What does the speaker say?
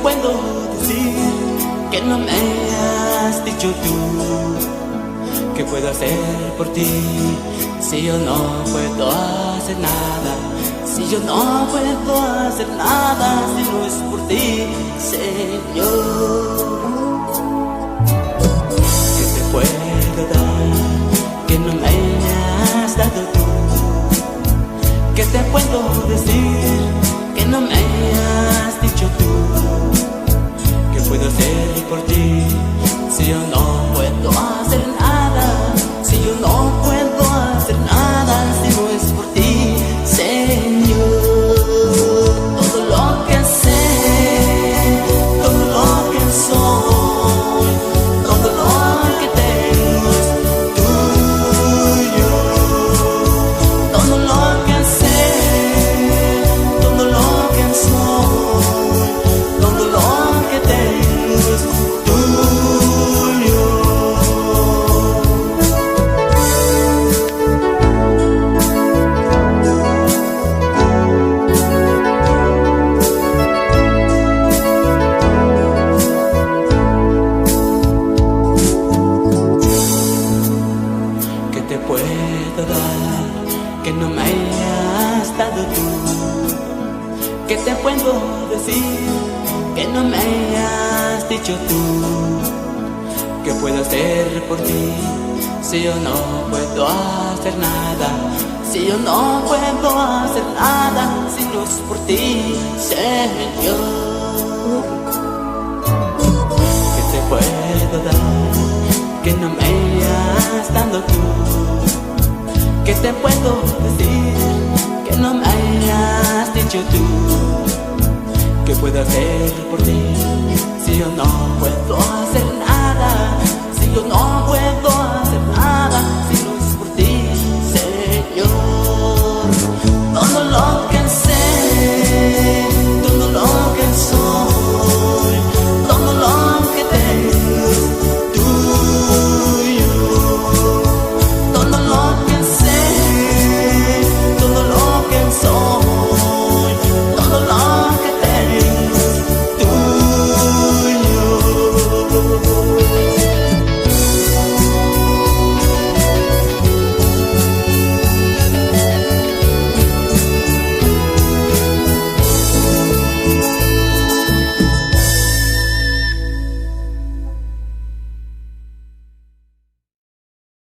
puedo decir que no me has dicho tú? ¿Qué puedo hacer por ti si yo no puedo hacer nada? Si yo no puedo hacer nada, si no es por ti, Señor. ¿Qué te puedo dar que no me has dado tú? ¿Qué te puedo decir que no me has dicho tú? ¿Qué puedo hacer por ti si yo no puedo hacer nada? Si yo no puedo hacer nada, si no es por ti, Señor. Todo lo que sé, todo lo que soy, todo lo que tengo es tuyo. Todo lo que sé, todo lo que soy, todo lo que tengo es tuyo. ¿Qué te puedo dar que no me hayas dado tú? ¿Qué te puedo decir que no me hayas dicho tú? ¿Qué puedo hacer por ti si yo no puedo hacer nada? Si yo no puedo hacer nada, si no es por ti, Señor. ¿Qué te puedo dar que no me hayas dado tú? ¿Qué te puedo decir que no me hayas dicho tú? ¿Qué puedo hacer por ti si yo no puedo hacer nada? Si yo no puedo hacer